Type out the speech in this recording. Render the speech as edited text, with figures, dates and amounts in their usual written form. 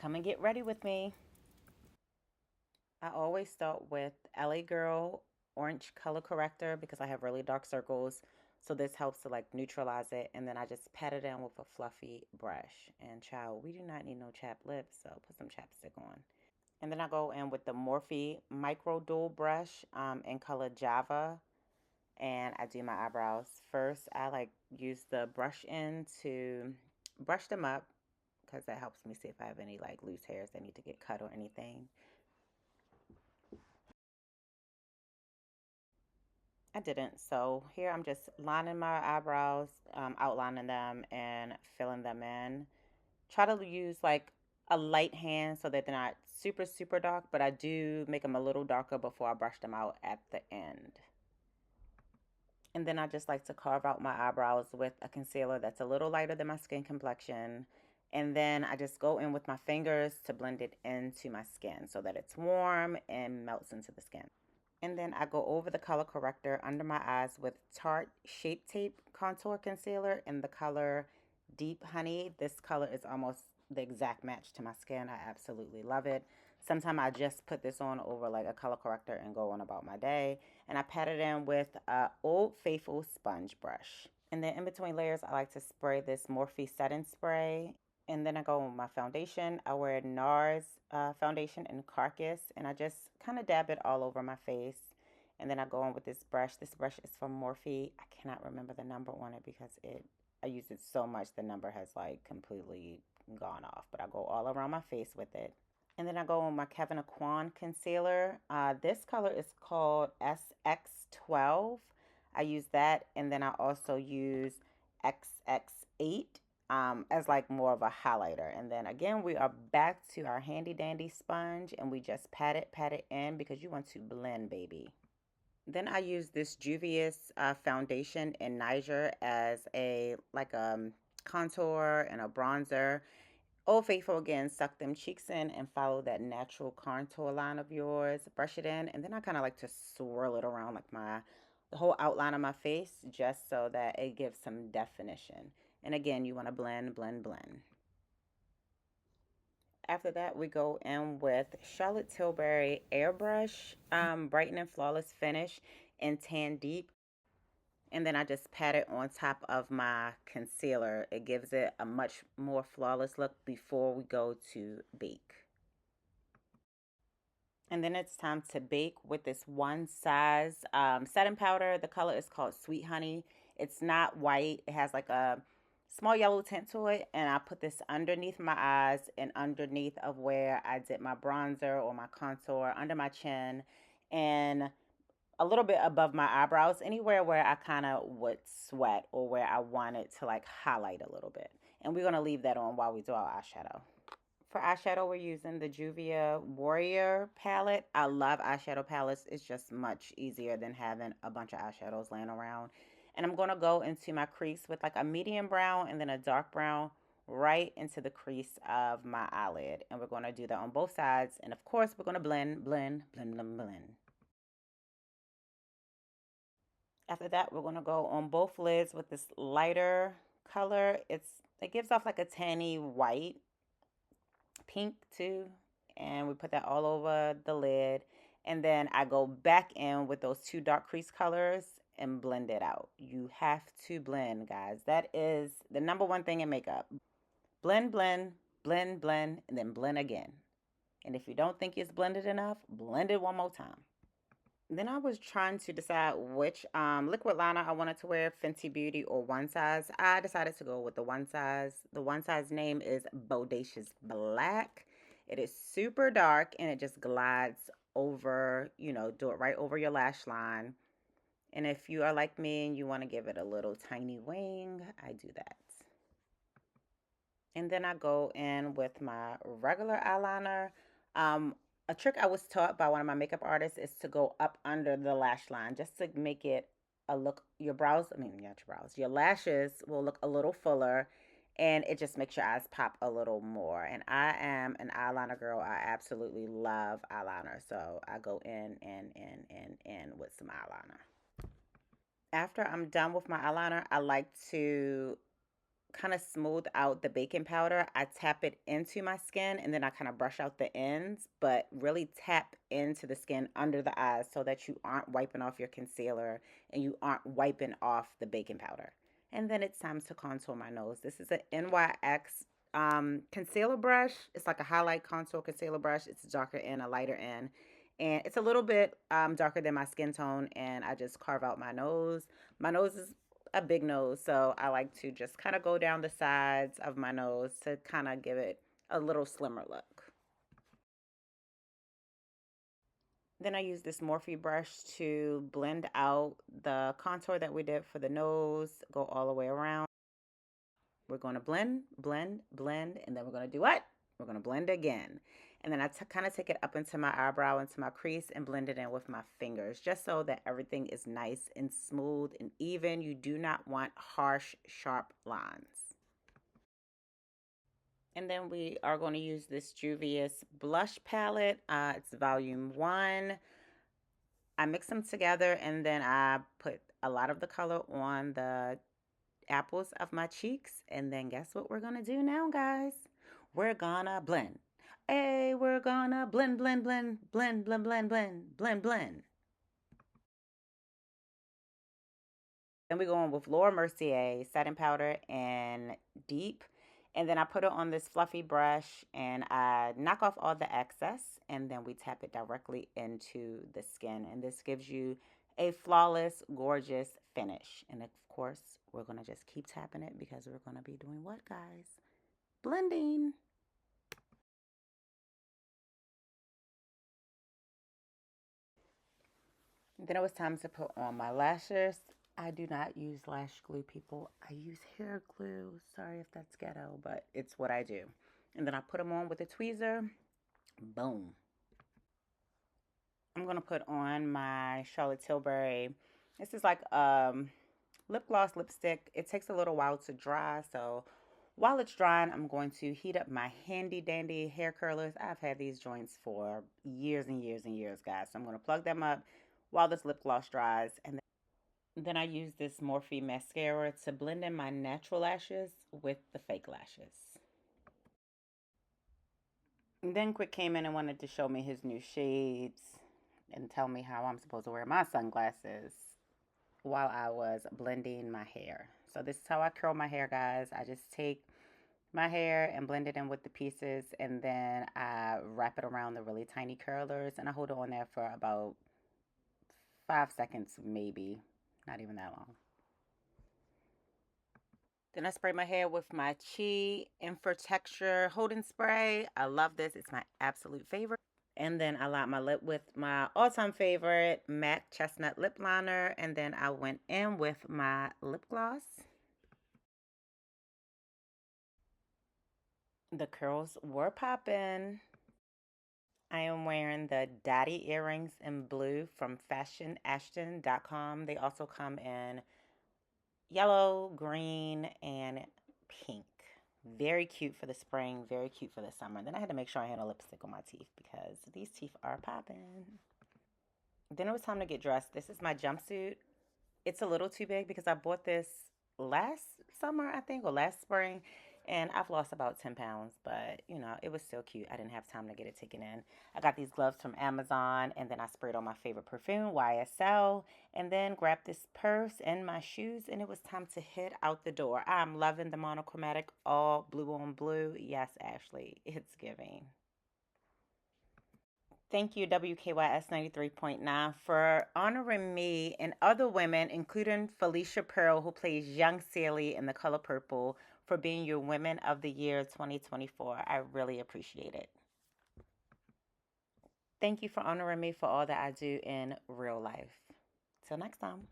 Come and get ready with me. I always start with LA Girl Orange Color Corrector because I have really dark circles. So this helps to like neutralize it. And then I just pat it in with a fluffy brush. And child, we do not need no chapped lips, so put some chapstick on. And then I go in with the Morphe Micro Dual Brush in color Java. And I do my eyebrows. First, I like use the brush end to brush them up because that helps me see if I have any like loose hairs that need to get cut or anything. I didn't. So here I'm just lining my eyebrows, outlining them and filling them in. Try to use like a light hand so that they're not super, super dark, but I do make them a little darker before I brush them out at the end. And then I just like to carve out my eyebrows with a concealer that's a little lighter than my skin complexion. And then I just go in with my fingers to blend it into my skin so that it's warm and melts into the skin. And then I go over the color corrector under my eyes with Tarte Shape Tape Contour Concealer in the color Deep Honey. This color is almost the exact match to my skin. I absolutely love it. Sometimes I just put this on over like a color corrector and go on about my day. And I pat it in with a Old Faithful sponge brush. And then in between layers, I like to spray this Morphe setting spray. And then I go with my foundation. I wear NARS foundation in Carcass. And I just kind of dab it all over my face. And then I go on with this brush. This brush is from Morphe. I cannot remember the number on it because I use it so much the number has like completely gone off. But I go all around my face with it. And then I go on my Kevyn Aucoin concealer. This color is called SX12. I use that, and then I also use XX8 as like more of a highlighter. And then again, we are back to our handy dandy sponge, and we just pat it in because you want to blend, baby. Then I use this Juvia's foundation in Niger as a like a contour and a bronzer. Old Faithful again, suck them cheeks in and follow that natural contour line of yours. Brush it in, and then I kind of like to swirl it around like the whole outline of my face just so that it gives some definition. And again, you want to blend, blend, blend. After that, we go in with Charlotte Tilbury Airbrush Brighten and Flawless Finish in Tan Deep. And then I just pat it on top of my concealer. It gives it a much more flawless look before we go to bake. And then it's time to bake with this one size setting powder. The color is called Sweet Honey. It's not white. It has like a small yellow tint to it. And I put this underneath my eyes and underneath of where I did my bronzer or my contour, under my chin, and a little bit above my eyebrows, anywhere where I kind of would sweat or where I wanted to like highlight a little bit. And we're going to leave that on while we do our eyeshadow. For eyeshadow, we're using the Juvia Warrior palette. I love eyeshadow palettes. It's just much easier than having a bunch of eyeshadows laying around. And I'm going to go into my crease with like a medium brown and then a dark brown right into the crease of my eyelid. And we're going to do that on both sides. And of course, we're going to blend, blend, blend, blend, blend. After that, we're going to go on both lids with this lighter color. It gives off like a tanny white, pink too. And we put that all over the lid. And then I go back in with those two dark crease colors and blend it out. You have to blend, guys. That is the number one thing in makeup. Blend, blend, blend, blend, and then blend again. And if you don't think it's blended enough, blend it one more time. Then I was trying to decide which liquid liner I wanted to wear, Fenty Beauty or One Size. I decided to go with the One Size. The One Size name is Bodacious Black. It is super dark and it just glides over, do it right over your lash line. And if you are like me and you want to give it a little tiny wing, I do that. And then I go in with my regular eyeliner. A trick I was taught by one of my makeup artists is to go up under the lash line just to make it a look, your brows, I mean, not your brows, your lashes will look a little fuller and it just makes your eyes pop a little more. And I am an eyeliner girl. I absolutely love eyeliner. So I go in with some eyeliner. After I'm done with my eyeliner, I like to kind of smooth out the baking powder, I tap it into my skin and then I kind of brush out the ends, but really tap into the skin under the eyes so that you aren't wiping off your concealer and you aren't wiping off the baking powder. And then it's time to contour my nose. This is an NYX concealer brush. It's like a highlight contour concealer brush. It's a darker end, a lighter end. And it's a little bit darker than my skin tone. And I just carve out my nose. My nose is a big nose, so I like to just kind of go down the sides of my nose to kind of give it a little slimmer look. Then I use this Morphe brush to blend out the contour that we did for the nose, go all the way around. We're going to blend, blend, blend, and then we're going to do what? We're going to blend again. And then I kind of take it up into my eyebrow, into my crease, and blend it in with my fingers, just so that everything is nice and smooth and even. You do not want harsh, sharp lines. And then we are going to use this Juvia's blush palette. It's volume 1. I mix them together and then I put a lot of the color on the apples of my cheeks. And then guess what we're going to do now, guys? We're gonna blend. Hey, we're gonna blend, blend, blend, blend, blend, blend, blend, blend, blend. Then we go on with Laura Mercier setting powder and deep. And then I put it on this fluffy brush and I knock off all the excess and then we tap it directly into the skin. And this gives you a flawless, gorgeous finish. And of course, we're going to just keep tapping it because we're going to be doing what, guys? Blending. Then it was time to put on my lashes. I do not use lash glue, people. I use hair glue. Sorry if that's ghetto, but it's what I do. And then I put them on with a tweezer. Boom. I'm going to put on my Charlotte Tilbury. This is like lip gloss lipstick. It takes a little while to dry, so while it's drying, I'm going to heat up my handy dandy hair curlers. I've had these joints for years and years and years, guys. So I'm going to plug them up while this lip gloss dries. And then I use this Morphe mascara to blend in my natural lashes with the fake lashes. And then Quick came in and wanted to show me his new shades and tell me how I'm supposed to wear my sunglasses while I was blending my hair. So this is how I curl my hair, guys. I just take my hair and blend it in with the pieces, and then I wrap it around the really tiny curlers, and I hold it on there for about 5 seconds, maybe. Not even that long. Then I spray my hair with my Chi Infra-Texture Holding Spray. I love this. It's my absolute favorite. And then I lined my lip with my all-time favorite MAC Chestnut Lip Liner. And then I went in with my lip gloss. The curls were popping. I am wearing the Daddy earrings in blue from fashionashton.com. They also come in yellow, green, and pink. Very cute for the spring, very cute for the summer. Then I had to make sure I had a lipstick on my teeth because these teeth are popping. Then it was time to get dressed. This is my jumpsuit. It's a little too big because I bought this last summer, I think, or last spring. And I've lost about 10 pounds, but you know, it was still cute. I didn't have time to get it taken in. I got these gloves from Amazon, and then I sprayed on my favorite perfume, YSL, and then grabbed this purse and my shoes, and it was time to head out the door. I'm loving the monochromatic all blue on blue. Yes, Ashley, it's giving. Thank you, WKYS 93.9, for honoring me and other women, including Felicia Pearl, who plays Young Sally in The Color Purple, for being your Women of the Year 2024. I really appreciate it. Thank you for honoring me for all that I do in real life. Till next time.